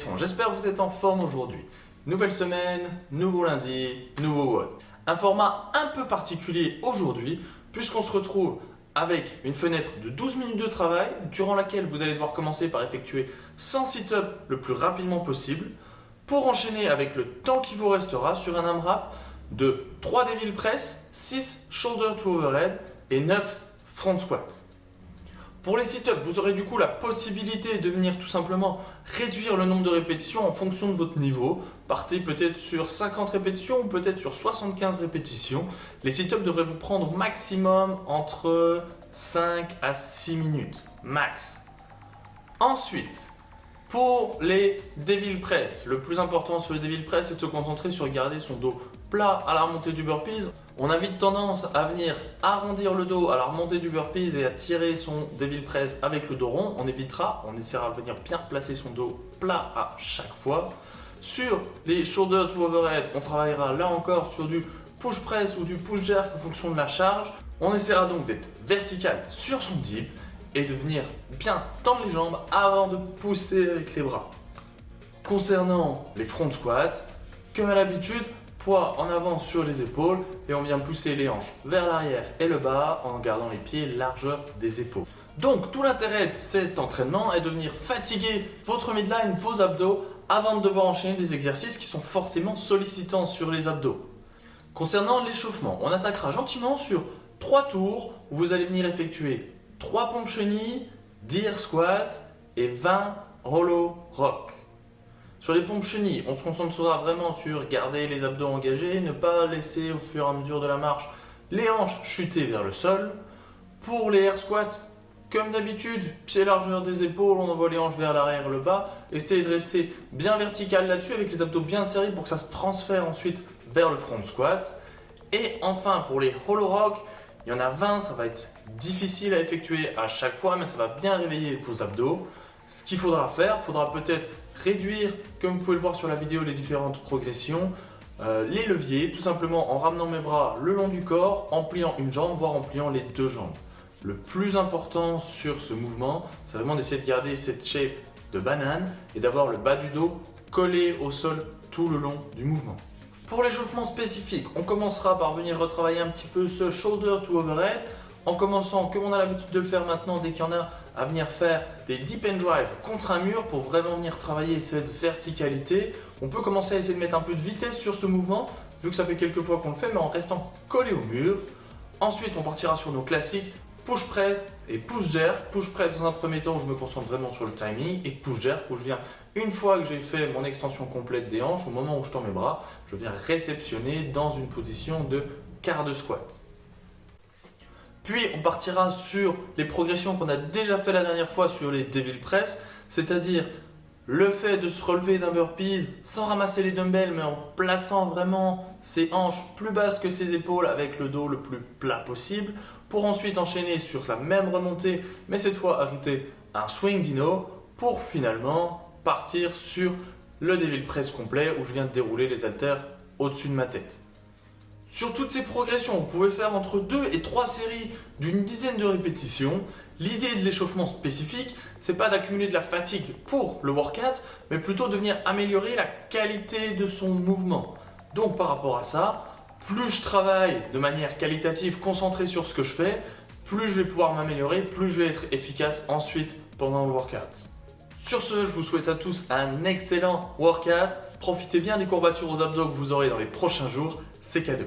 Bertrand, j'espère que vous êtes en forme aujourd'hui. Nouvelle semaine, nouveau lundi, nouveau WOD. Un format un peu particulier aujourd'hui puisqu'on se retrouve avec une fenêtre de 12 minutes de travail durant laquelle vous allez devoir commencer par effectuer 100 sit-ups le plus rapidement possible pour enchaîner avec le temps qui vous restera sur un AMRAP de 3 devil press, 6 shoulder to overhead et 9 front squat. Pour les sit-ups, vous aurez du coup la possibilité de venir tout simplement réduire le nombre de répétitions en fonction de votre niveau. Partez peut-être sur 50 répétitions ou peut-être sur 75 répétitions. Les sit-ups devraient vous prendre au maximum entre 5 à 6 minutes, max. Ensuite, pour les devil press, le plus important sur les devil press, c'est de se concentrer sur garder son dos plat à la remontée du burpees. On a vite tendance à venir arrondir le dos à la remontée du burpees et à tirer son devil press avec le dos rond. On évitera, on essaiera de venir bien placer son dos plat à chaque fois. Sur les shoulder to overhead, on travaillera là encore sur du push press ou du push jerk en fonction de la charge. On essaiera donc d'être vertical sur son dip et de venir bien tendre les jambes avant de pousser avec les bras. Concernant les front squats, comme à l'habitude, poids en avant sur les épaules et on vient pousser les hanches vers l'arrière et le bas en gardant les pieds largeur des épaules. Donc tout l'intérêt de cet entraînement est de venir fatiguer votre midline, vos abdos avant de devoir enchaîner des exercices qui sont forcément sollicitants sur les abdos. Concernant l'échauffement, on attaquera gentiment sur 3 tours où vous allez venir effectuer 3 pompes chenilles, 10 air squats et 20 hollow rock. Sur les pompes chenilles, on se concentrera vraiment sur garder les abdos engagés, ne pas laisser au fur et à mesure de la marche les hanches chuter vers le sol. Pour les air squats, comme d'habitude, pied largeur des épaules, on envoie les hanches vers l'arrière et le bas. Essayez de rester bien vertical là-dessus avec les abdos bien serrés pour que ça se transfère ensuite vers le front squat. Et enfin, pour les hollow rock, il y en a 20, ça va être difficile à effectuer à chaque fois, mais ça va bien réveiller vos abdos. Ce qu'il faudra faire, il faudra peut-être réduire, comme vous pouvez le voir sur la vidéo, les différentes progressions, les leviers, tout simplement en ramenant mes bras le long du corps, en pliant une jambe, voire en pliant les deux jambes. Le plus important sur ce mouvement, c'est vraiment d'essayer de garder cette shape de banane et d'avoir le bas du dos collé au sol tout le long du mouvement. Pour l'échauffement spécifique, on commencera par venir retravailler un petit peu ce shoulder to overhead en commençant, comme on a l'habitude de le faire maintenant, dès qu'il y en a, à venir faire des dip and drive contre un mur pour vraiment venir travailler cette verticalité. On peut commencer à essayer de mettre un peu de vitesse sur ce mouvement, vu que ça fait quelques fois qu'on le fait, mais en restant collé au mur. Ensuite, on partira sur nos classiques push press et push jerk. Push press dans un premier temps où je me concentre vraiment sur le timing et push jerk où je viens, une fois que j'ai fait mon extension complète des hanches, au moment où je tends mes bras, je viens réceptionner dans une position de quart de squat. Puis on partira sur les progressions qu'on a déjà fait la dernière fois sur les devil press, c'est-à-dire le fait de se relever d'un burpees sans ramasser les dumbbells mais en plaçant vraiment ses hanches plus basses que ses épaules avec le dos le plus plat possible, pour ensuite enchaîner sur la même remontée mais cette fois ajouter un swing dino pour finalement partir sur le devil press complet où je viens de dérouler les haltères au-dessus de ma tête. Sur toutes ces progressions, vous pouvez faire entre 2 et 3 séries d'une dizaine de répétitions. L'idée de l'échauffement spécifique, c'est pas d'accumuler de la fatigue pour le workout, mais plutôt de venir améliorer la qualité de son mouvement. Donc par rapport à ça, plus je travaille de manière qualitative, concentrée sur ce que je fais, plus je vais pouvoir m'améliorer, plus je vais être efficace ensuite pendant le workout. Sur ce, je vous souhaite à tous un excellent workout. Profitez bien des courbatures aux abdos que vous aurez dans les prochains jours, c'est cadeau.